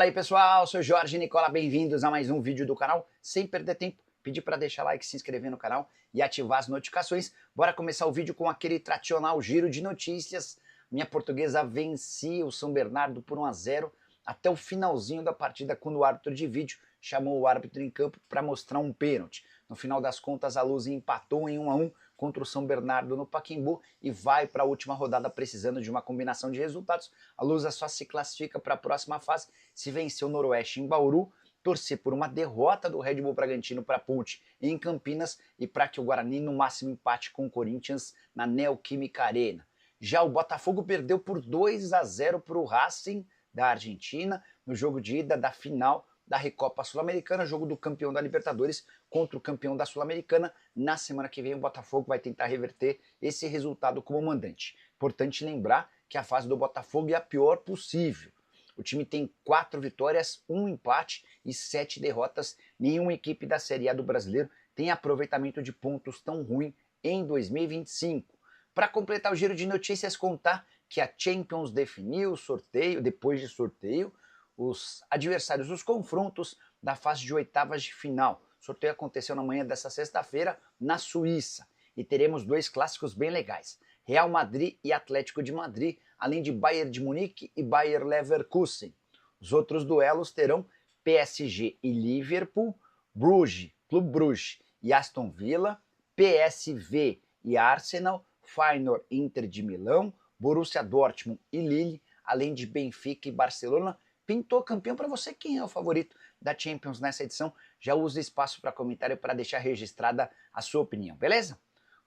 Fala aí pessoal, sou Jorge Nicola, bem-vindos a mais um vídeo do canal. Sem perder tempo, pedir para deixar like, se inscrever no canal e ativar as notificações. Bora começar o vídeo com aquele tradicional giro de notícias. Minha Portuguesa vencia o São Bernardo por 1-0 até o finalzinho da partida, quando o árbitro de vídeo chamou o árbitro em campo para mostrar um pênalti. No final das contas, a Lusa empatou em 1-1 contra o São Bernardo no Pacaembu e vai para a última rodada precisando de uma combinação de resultados. A Lusa só se classifica para a próxima fase se vencer o Noroeste em Bauru, torcer por uma derrota do Red Bull Bragantino para a Ponte em Campinas e para que o Guarani no máximo empate com o Corinthians na Neoquímica Arena. Já o Botafogo perdeu por 2-0 para o Racing da Argentina no jogo de ida da final da Recopa Sul-Americana, jogo do campeão da Libertadores contra o campeão da Sul-Americana. Na semana que vem o Botafogo vai tentar reverter esse resultado como mandante. Importante lembrar que a fase do Botafogo é a pior possível. O time tem 4 vitórias, 1 empate e 7 derrotas. Nenhuma equipe da Série A do Brasileiro tem aproveitamento de pontos tão ruim em 2025. Para completar o giro de notícias, contar que a Champions definiu o sorteio, depois de sorteio, os adversários dos confrontos da fase de oitavas de final. O sorteio aconteceu na manhã desta sexta-feira na Suíça e teremos 2 clássicos bem legais: Real Madrid e Atlético de Madrid, além de Bayern de Munique e Bayer Leverkusen. Os outros duelos terão PSG e Liverpool, Bruges, Clube Bruges e Aston Villa, PSV e Arsenal, Feyenoord e Inter de Milão, Borussia Dortmund e Lille, além de Benfica e Barcelona. Pintou campeão para você. Quem é o favorito da Champions nessa edição? Já usa espaço para comentário para deixar registrada a sua opinião, beleza?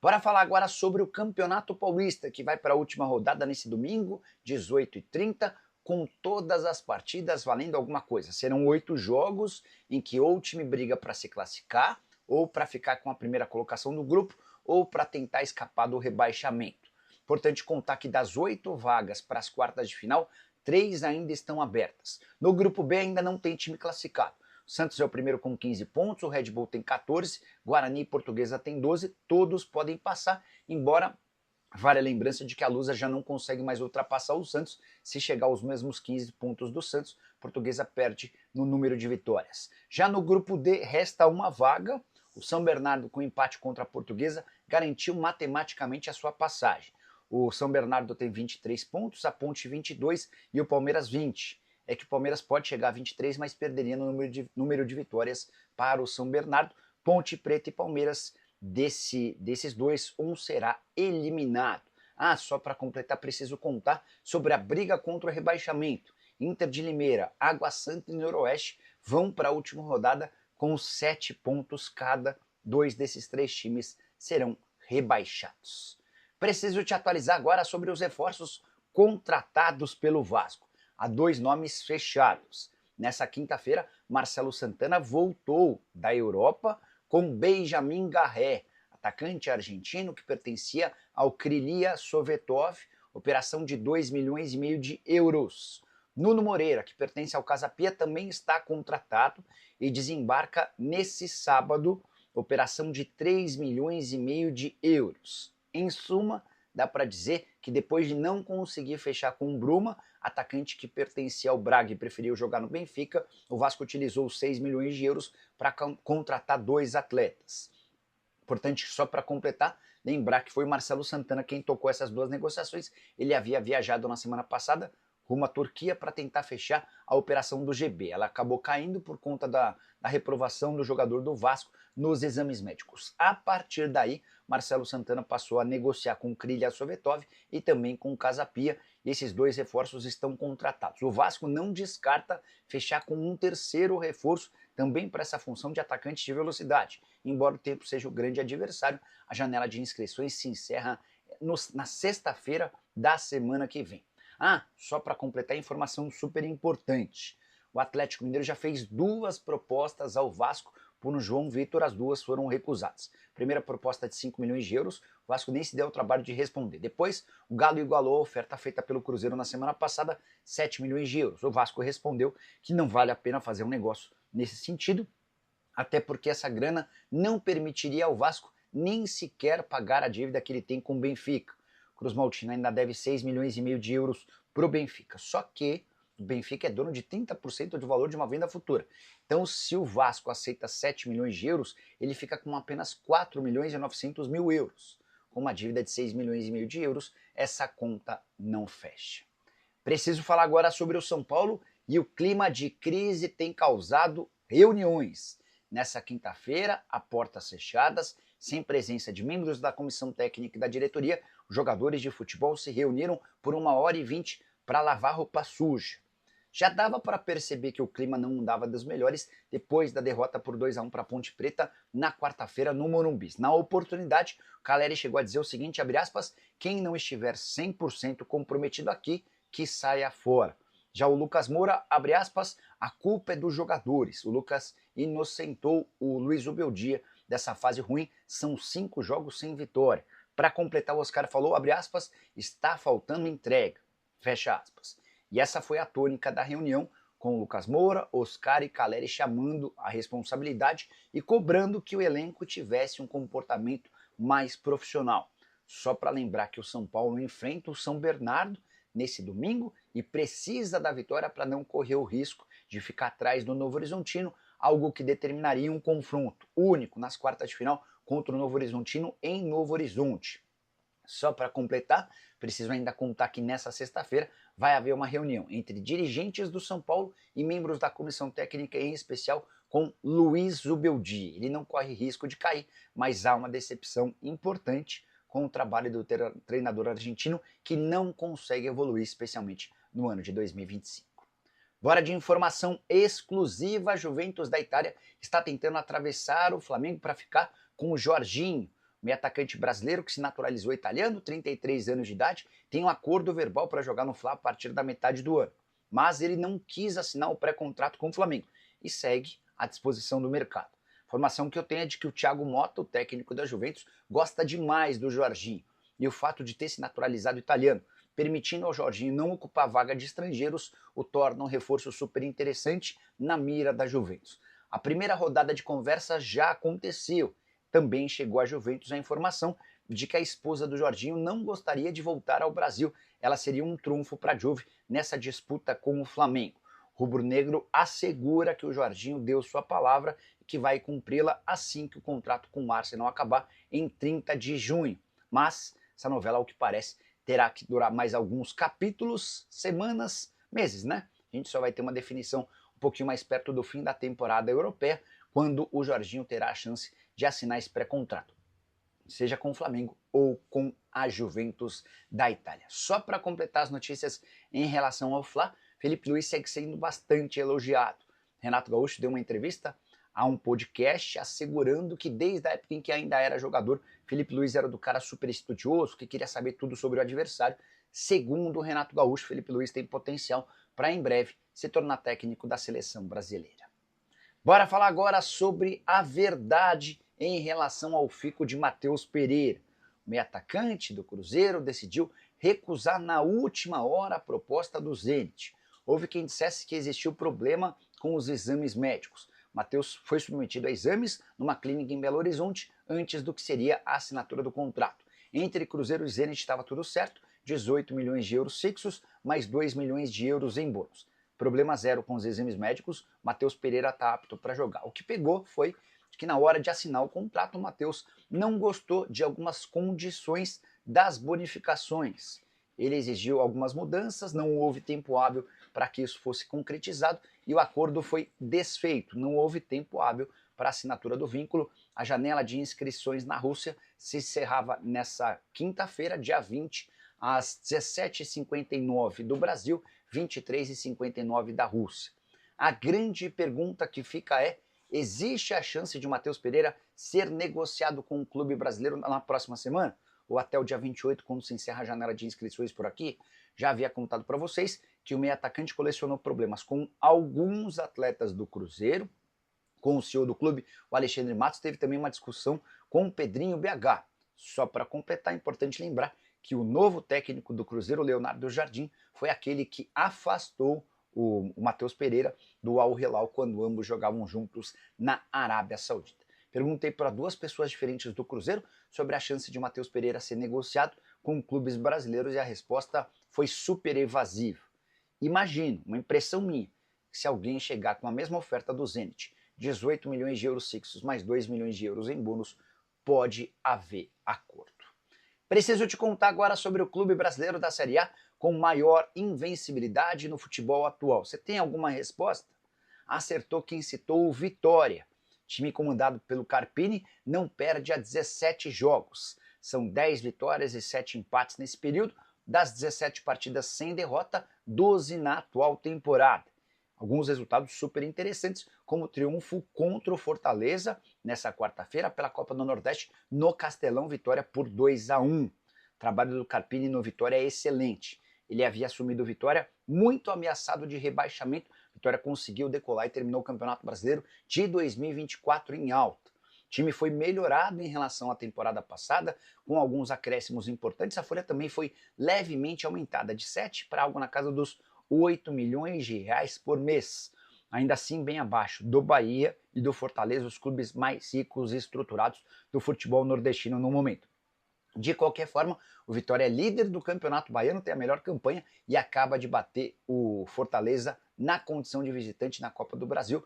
Bora falar agora sobre o Campeonato Paulista, que vai para a última rodada nesse domingo, 18h30, com todas as partidas valendo alguma coisa. Serão 8 jogos em que ou o time briga para se classificar, ou para ficar com a primeira colocação do grupo, ou para tentar escapar do rebaixamento. Importante contar que das 8 vagas para as quartas de final, 3 ainda estão abertas. No grupo B ainda não tem time classificado. O Santos é o primeiro com 15 pontos, o Red Bull tem 14, Guarani e Portuguesa tem 12, todos podem passar, embora vale a lembrança de que a Lusa já não consegue mais ultrapassar o Santos. Se chegar aos mesmos 15 pontos do Santos, Portuguesa perde no número de vitórias. Já no grupo D resta uma vaga. O São Bernardo, com empate contra a Portuguesa, garantiu matematicamente a sua passagem. O São Bernardo tem 23 pontos, a Ponte 22 e o Palmeiras 20. É que o Palmeiras pode chegar a 23, mas perderia no número de vitórias para o São Bernardo. Ponte Preta e Palmeiras, desses dois, um será eliminado. Só para completar, preciso contar sobre a briga contra o rebaixamento. Inter de Limeira, Água Santa e Noroeste vão para a última rodada com 7 pontos cada. 2 desses 3 times serão rebaixados. Preciso te atualizar agora sobre os reforços contratados pelo Vasco. Há 2 nomes fechados. Nessa quinta-feira, Marcelo Santana voltou da Europa com Benjamin Garré, atacante argentino que pertencia ao Krylia Sovetov, operação de 2,5 milhões de euros. Nuno Moreira, que pertence ao Casa Pia, também está contratado e desembarca nesse sábado, operação de 3,5 milhões de euros. Em suma, dá para dizer que depois de não conseguir fechar com o Bruma, atacante que pertencia ao Braga e preferiu jogar no Benfica, o Vasco utilizou 6 milhões de euros para contratar 2 atletas. Importante, só para completar, lembrar que foi o Marcelo Santana quem tocou essas 2 negociações. Ele havia viajado na semana passada rumo à Turquia para tentar fechar a operação do GB. Ela acabou caindo por conta da reprovação do jogador do Vasco nos exames médicos. A partir daí, Marcelo Santana passou a negociar com o Krylia Sovetov e também com o Casa Pia, e esses 2 reforços estão contratados. O Vasco não descarta fechar com um terceiro reforço, também para essa função de atacante de velocidade. Embora o tempo seja o grande adversário, a janela de inscrições se encerra na sexta-feira da semana que vem. Só para completar a informação super importante. O Atlético Mineiro já fez 2 propostas ao Vasco por um João Vitor, as 2 foram recusadas. Primeira proposta de 5 milhões de euros, o Vasco nem se deu o trabalho de responder. Depois, o Galo igualou a oferta feita pelo Cruzeiro na semana passada, 7 milhões de euros. O Vasco respondeu que não vale a pena fazer um negócio nesse sentido, até porque essa grana não permitiria ao Vasco nem sequer pagar a dívida que ele tem com o Benfica. Cruz Maltina ainda deve 6,5 milhões de euros para o Benfica. Só que o Benfica é dono de 30% do valor de uma venda futura. Então, se o Vasco aceita 7 milhões de euros, ele fica com apenas 4 milhões e 900 mil euros. Com uma dívida de 6 milhões e meio de euros, essa conta não fecha. Preciso falar agora sobre o São Paulo, e o clima de crise tem causado reuniões. Nessa quinta-feira, a portas fechadas, sem presença de membros da comissão técnica e da diretoria, os jogadores de futebol se reuniram por 1h20 para lavar roupa suja. Já dava para perceber que o clima não andava dos melhores depois da derrota por 2-1 para a Ponte Preta na quarta-feira no Morumbi. Na oportunidade, o Caleri chegou a dizer o seguinte, abre aspas, quem não estiver 100% comprometido aqui, que saia fora. Já o Lucas Moura, abre aspas, a culpa é dos jogadores. O Lucas inocentou o Luiz Ubeldia dessa fase ruim, são 5 jogos sem vitória. Para completar, o Oscar falou, abre aspas, está faltando entrega, fecha aspas. E essa foi a tônica da reunião, com o Lucas Moura, Oscar e Caleri chamando a responsabilidade e cobrando que o elenco tivesse um comportamento mais profissional. Só para lembrar que o São Paulo enfrenta o São Bernardo nesse domingo e precisa da vitória para não correr o risco de ficar atrás do Novo Horizontino, algo que determinaria um confronto único nas quartas de final contra o Novo Horizontino em Novo Horizonte. Só para completar, preciso ainda contar que nessa sexta-feira vai haver uma reunião entre dirigentes do São Paulo e membros da comissão técnica, em especial com Luiz Zubeldia. Ele não corre risco de cair, mas há uma decepção importante com o trabalho do treinador argentino que não consegue evoluir, especialmente no ano de 2025. Bora de informação exclusiva, a Juventus da Itália está tentando atravessar o Flamengo para ficar com o Jorginho, meio atacante brasileiro que se naturalizou italiano, 33 anos de idade, tem um acordo verbal para jogar no Fla a partir da metade do ano. Mas ele não quis assinar o pré-contrato com o Flamengo e segue à disposição do mercado. A informação que eu tenho é de que o Thiago Motta, o técnico da Juventus, gosta demais do Jorginho. E o fato de ter se naturalizado italiano, permitindo ao Jorginho não ocupar vaga de estrangeiros, o torna um reforço super interessante na mira da Juventus. A primeira rodada de conversa já aconteceu. Também chegou à Juventus a informação de que a esposa do Jorginho não gostaria de voltar ao Brasil. Ela seria um trunfo para a Juve nessa disputa com o Flamengo. O rubro-negro assegura que o Jorginho deu sua palavra e que vai cumpri-la assim que o contrato com o Arsenal acabar em 30 de junho. Mas essa novela, ao que parece, terá que durar mais alguns capítulos, semanas, meses, né? A gente só vai ter uma definição um pouquinho mais perto do fim da temporada europeia, quando o Jorginho terá a chance de assinar esse pré-contrato, seja com o Flamengo ou com a Juventus da Itália. Só para completar as notícias em relação ao Fla, Felipe Luiz segue sendo bastante elogiado. Renato Gaúcho deu uma entrevista a um podcast assegurando que desde a época em que ainda era jogador, Felipe Luiz era do cara super estudioso, que queria saber tudo sobre o adversário. Segundo o Renato Gaúcho, Felipe Luiz tem potencial para em breve se tornar técnico da seleção brasileira. Bora falar agora sobre a verdade em relação ao fico de Matheus Pereira. O meio atacante do Cruzeiro decidiu recusar na última hora a proposta do Zenit. Houve quem dissesse que existiu problema com os exames médicos. Matheus foi submetido a exames numa clínica em Belo Horizonte antes do que seria a assinatura do contrato. Entre Cruzeiro e Zenit estava tudo certo, 18 milhões de euros fixos, mais 2 milhões de euros em bônus. Problema zero com os exames médicos, Matheus Pereira está apto para jogar. O que pegou foi que na hora de assinar o contrato, o Matheus não gostou de algumas condições das bonificações. Ele exigiu algumas mudanças, não houve tempo hábil para que isso fosse concretizado e o acordo foi desfeito. Não houve tempo hábil para a assinatura do vínculo. A janela de inscrições na Rússia se encerrava nessa quinta-feira, dia 20, às 17h59 do Brasil, 23h59 da Rússia. A grande pergunta que fica é: existe a chance de Matheus Pereira ser negociado com um clube brasileiro na próxima semana? Ou até o dia 28, quando se encerra a janela de inscrições por aqui? Já havia contado para vocês que o meio atacante colecionou problemas com alguns atletas do Cruzeiro, com o CEO do clube, o Alexandre Matos, teve também uma discussão com o Pedrinho BH. Só para completar, é importante lembrar que o novo técnico do Cruzeiro, Leonardo Jardim, foi aquele que afastou o Matheus Pereira do Al Hilal quando ambos jogavam juntos na Arábia Saudita. Perguntei para duas pessoas diferentes do Cruzeiro sobre a chance de Matheus Pereira ser negociado com clubes brasileiros e a resposta foi super evasiva. Imagino, uma impressão minha, que se alguém chegar com a mesma oferta do Zenit, 18 milhões de euros fixos mais 2 milhões de euros em bônus, pode haver acordo. Preciso te contar agora sobre o clube brasileiro da Série A com maior invencibilidade no futebol atual. Você tem alguma resposta? Acertou quem citou o Vitória. Time comandado pelo Carpini não perde há 17 jogos. São 10 vitórias e 7 empates nesse período. Das 17 partidas sem derrota, 12 na atual temporada. Alguns resultados super interessantes, como o triunfo contra o Fortaleza nessa quarta-feira pela Copa do Nordeste no Castelão, vitória por 2-1. O trabalho do Carpini no Vitória é excelente. Ele havia assumido o Vitória muito ameaçado de rebaixamento. Vitória conseguiu decolar e terminou o Campeonato Brasileiro de 2024 em alta. O time foi melhorado em relação à temporada passada, com alguns acréscimos importantes. A folha também foi levemente aumentada, de 7 para algo na casa dos 8 milhões de reais por mês. Ainda assim, bem abaixo do Bahia e do Fortaleza, os clubes mais ricos e estruturados do futebol nordestino no momento. De qualquer forma, o Vitória é líder do Campeonato Baiano, tem a melhor campanha e acaba de bater o Fortaleza na condição de visitante na Copa do Brasil.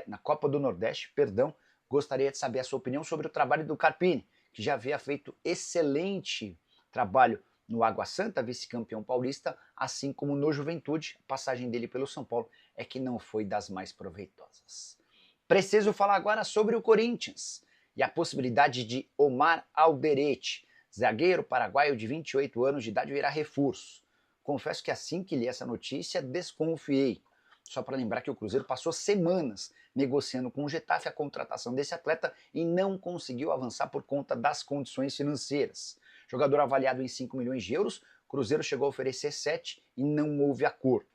Na Copa do Nordeste, perdão. Gostaria de saber a sua opinião sobre o trabalho do Carpini, que já havia feito excelente trabalho no Água Santa, vice-campeão paulista, assim como no Juventude. A passagem dele pelo São Paulo é que não foi das mais proveitosas. Preciso falar agora sobre o Corinthians e a possibilidade de Omar Alderete, zagueiro paraguaio de 28 anos de idade, virar reforço. Confesso que assim que li essa notícia, desconfiei. Só para lembrar que o Cruzeiro passou semanas negociando com o Getafe a contratação desse atleta e não conseguiu avançar por conta das condições financeiras. Jogador avaliado em 5 milhões de euros, o Cruzeiro chegou a oferecer 7 e não houve acordo.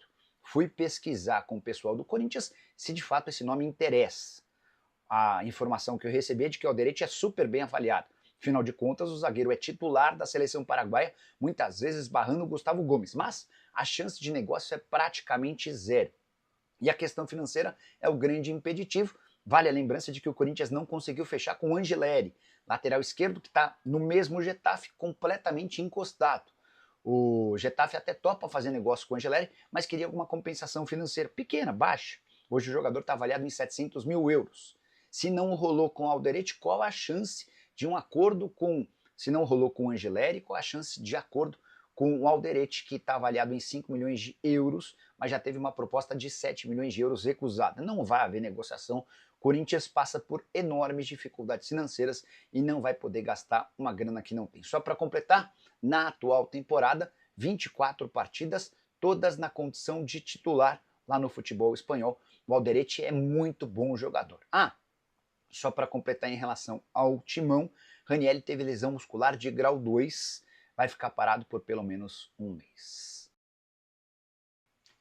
Fui pesquisar com o pessoal do Corinthians se de fato esse nome interessa. A informação que eu recebi é de que o Alderete é super bem avaliado. Afinal de contas, o zagueiro é titular da seleção paraguaia, muitas vezes barrando o Gustavo Gomes, mas a chance de negócio é praticamente zero. E a questão financeira é o grande impeditivo. Vale a lembrança de que o Corinthians não conseguiu fechar com o Angeleri, lateral esquerdo que está no mesmo Getafe, completamente encostado. O Getafe até topa fazer negócio com o Angeleri, mas queria alguma compensação financeira pequena, baixa. Hoje o jogador está avaliado em 700 mil euros. Se não rolou com o Alderete, qual a chance de um acordo com... Se não rolou com o Angeleri, qual a chance de acordo com o Alderete, que está avaliado em 5 milhões de euros, mas já teve uma proposta de 7 milhões de euros recusada. Não vai haver negociação. Corinthians passa por enormes dificuldades financeiras e não vai poder gastar uma grana que não tem. Só para completar, na atual temporada, 24 partidas, todas na condição de titular lá no futebol espanhol. O Alderete é muito bom jogador. Só para completar em relação ao Timão, Ranieri teve lesão muscular de grau 2, vai ficar parado por pelo menos um mês.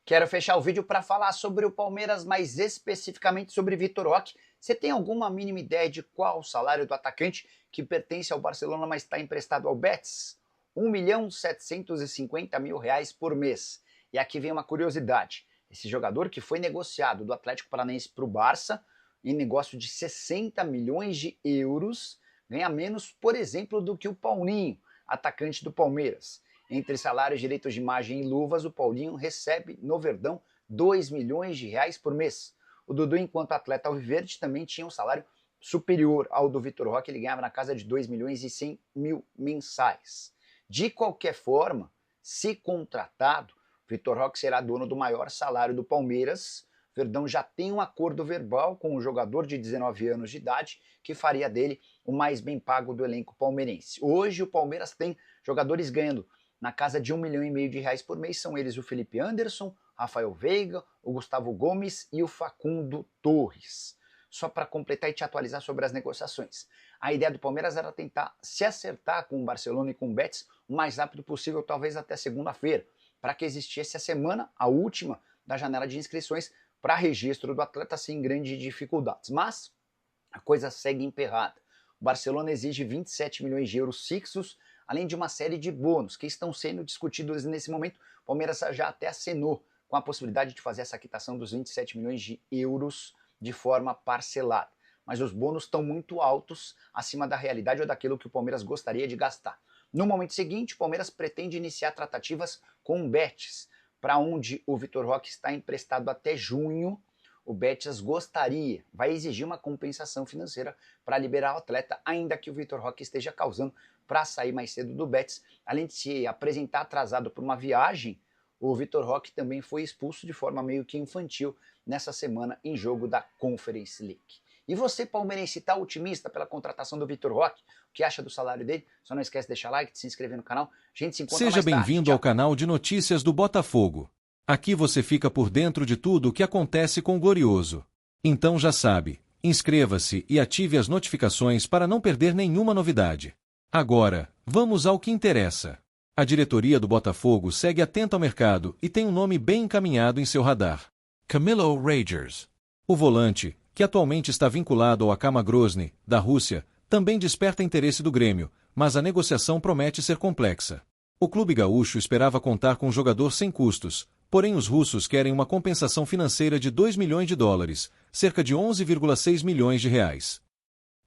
Quero fechar o vídeo para falar sobre o Palmeiras, mais especificamente sobre Vitor Roque. Você tem alguma mínima ideia de qual o salário do atacante que pertence ao Barcelona, mas está emprestado ao Betis? R$1.750.000 por mês. E aqui vem uma curiosidade. Esse jogador que foi negociado do Atlético Paranaense para o Barça, em negócio de 60 milhões de euros, ganha menos, por exemplo, do que o Paulinho, atacante do Palmeiras. Entre salários, direitos de imagem e luvas, o Paulinho recebe no Verdão 2 milhões de reais por mês. O Dudu, enquanto atleta alviverde, também tinha um salário superior ao do Vitor Roque, ele ganhava na casa de 2 milhões e 100 mil mensais. De qualquer forma, se contratado, Vitor Roque será dono do maior salário do Palmeiras. Verdão já tem um acordo verbal com o jogador de 19 anos de idade, que faria dele o mais bem pago do elenco palmeirense. Hoje o Palmeiras tem jogadores ganhando na casa de 1,5 milhão de reais por mês, são eles o Felipe Anderson, Rafael Veiga, o Gustavo Gomes e o Facundo Torres. Só para completar e te atualizar sobre as negociações. A ideia do Palmeiras era tentar se acertar com o Barcelona e com o Betis o mais rápido possível, talvez até segunda-feira, para que existisse a semana, a última da janela de inscrições, para registro do atleta sem grandes dificuldades. Mas a coisa segue emperrada. O Barcelona exige 27 milhões de euros fixos, além de uma série de bônus que estão sendo discutidos nesse momento. O Palmeiras já até acenou com a possibilidade de fazer essa quitação dos 27 milhões de euros de forma parcelada. Mas os bônus estão muito altos, acima da realidade ou daquilo que o Palmeiras gostaria de gastar. No momento seguinte, o Palmeiras pretende iniciar tratativas com o Betis para onde o Vitor Roque está emprestado até junho. O Betis vai exigir uma compensação financeira para liberar o atleta, ainda que o Vitor Roque esteja causando para sair mais cedo do Betis. Além de se apresentar atrasado por uma viagem, o Vitor Roque também foi expulso de forma meio que infantil nessa semana em jogo da Conference League. E você, palmeirense, está otimista pela contratação do Vitor Roque? O que acha do salário dele? Só não esquece de deixar like, de se inscrever no canal. A gente se encontra mais tarde. Seja bem-vindo ao canal de notícias do Botafogo. Aqui você fica por dentro de tudo o que acontece com o Glorioso. Então já sabe, inscreva-se e ative as notificações para não perder nenhuma novidade. Agora, vamos ao que interessa. A diretoria do Botafogo segue atenta ao mercado e tem um nome bem encaminhado em seu radar. Camilo Rogers. O volante, que atualmente está vinculado ao Akama Grozny, da Rússia, também desperta interesse do Grêmio, mas a negociação promete ser complexa. O clube gaúcho esperava contar com um jogador sem custos, porém os russos querem uma compensação financeira de 2 milhões de dólares, cerca de 11,6 milhões de reais.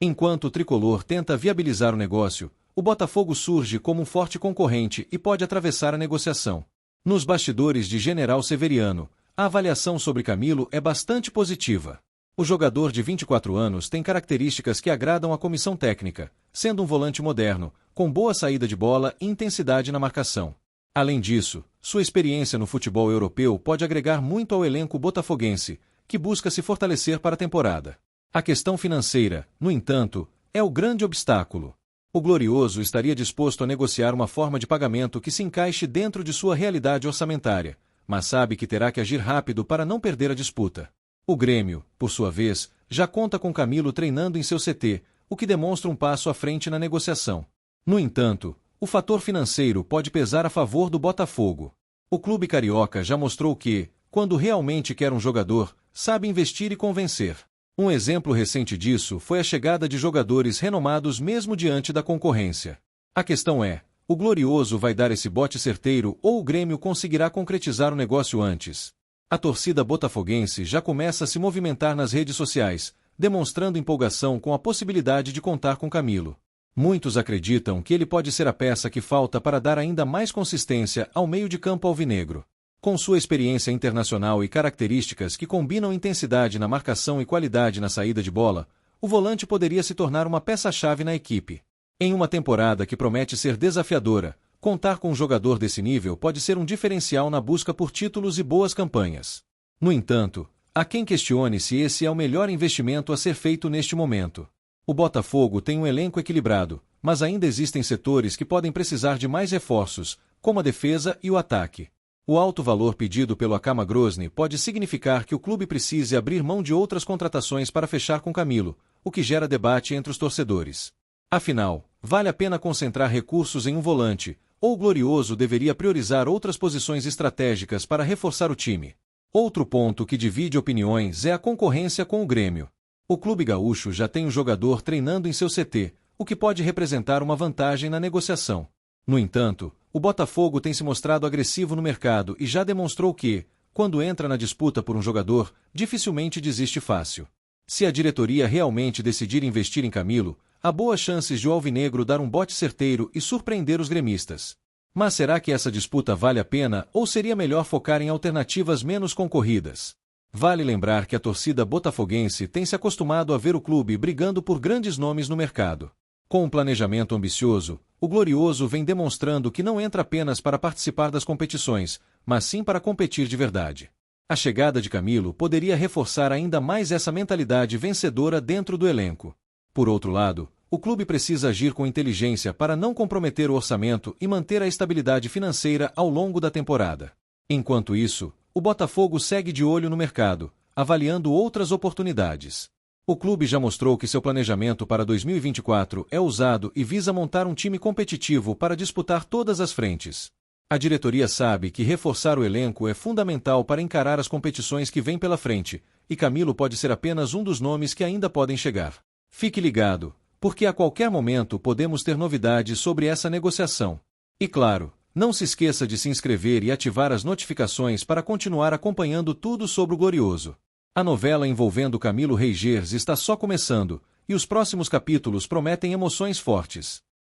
Enquanto o tricolor tenta viabilizar o negócio, o Botafogo surge como um forte concorrente e pode atravessar a negociação. Nos bastidores de General Severiano, a avaliação sobre Camilo é bastante positiva. O jogador de 24 anos tem características que agradam à comissão técnica, sendo um volante moderno, com boa saída de bola e intensidade na marcação. Além disso, sua experiência no futebol europeu pode agregar muito ao elenco botafoguense, que busca se fortalecer para a temporada. A questão financeira, no entanto, é o grande obstáculo. O Glorioso estaria disposto a negociar uma forma de pagamento que se encaixe dentro de sua realidade orçamentária, mas sabe que terá que agir rápido para não perder a disputa. O Grêmio, por sua vez, já conta com Camilo treinando em seu CT, o que demonstra um passo à frente na negociação. No entanto, o fator financeiro pode pesar a favor do Botafogo. O clube carioca já mostrou que, quando realmente quer um jogador, sabe investir e convencer. Um exemplo recente disso foi a chegada de jogadores renomados mesmo diante da concorrência. A questão é, o Glorioso vai dar esse bote certeiro ou o Grêmio conseguirá concretizar o negócio antes? A torcida botafoguense já começa a se movimentar nas redes sociais, demonstrando empolgação com a possibilidade de contar com Camilo. Muitos acreditam que ele pode ser a peça que falta para dar ainda mais consistência ao meio de campo alvinegro. Com sua experiência internacional e características que combinam intensidade na marcação e qualidade na saída de bola, o volante poderia se tornar uma peça-chave na equipe. Em uma temporada que promete ser desafiadora, contar com um jogador desse nível pode ser um diferencial na busca por títulos e boas campanhas. No entanto, há quem questione se esse é o melhor investimento a ser feito neste momento. O Botafogo tem um elenco equilibrado, mas ainda existem setores que podem precisar de mais reforços, como a defesa e o ataque. O alto valor pedido pelo Akama Grozny pode significar que o clube precise abrir mão de outras contratações para fechar com Camilo, o que gera debate entre os torcedores. Afinal, vale a pena concentrar recursos em um volante, ou o Glorioso deveria priorizar outras posições estratégicas para reforçar o time? Outro ponto que divide opiniões é a concorrência com o Grêmio. O clube gaúcho já tem um jogador treinando em seu CT, o que pode representar uma vantagem na negociação. No entanto, o Botafogo tem se mostrado agressivo no mercado e já demonstrou que, quando entra na disputa por um jogador, dificilmente desiste fácil. Se a diretoria realmente decidir investir em Camilo, há boas chances de o alvinegro dar um bote certeiro e surpreender os gremistas. Mas será que essa disputa vale a pena ou seria melhor focar em alternativas menos concorridas? Vale lembrar que a torcida botafoguense tem se acostumado a ver o clube brigando por grandes nomes no mercado. Com um planejamento ambicioso, o Glorioso vem demonstrando que não entra apenas para participar das competições, mas sim para competir de verdade. A chegada de Camilo poderia reforçar ainda mais essa mentalidade vencedora dentro do elenco. Por outro lado, o clube precisa agir com inteligência para não comprometer o orçamento e manter a estabilidade financeira ao longo da temporada. Enquanto isso, o Botafogo segue de olho no mercado, avaliando outras oportunidades. O clube já mostrou que seu planejamento para 2024 é ousado e visa montar um time competitivo para disputar todas as frentes. A diretoria sabe que reforçar o elenco é fundamental para encarar as competições que vêm pela frente, e Camilo pode ser apenas um dos nomes que ainda podem chegar. Fique ligado, porque a qualquer momento podemos ter novidades sobre essa negociação. E claro, não se esqueça de se inscrever e ativar as notificações para continuar acompanhando tudo sobre o Glorioso. A novela envolvendo Camilo Rogers está só começando, e os próximos capítulos prometem emoções fortes.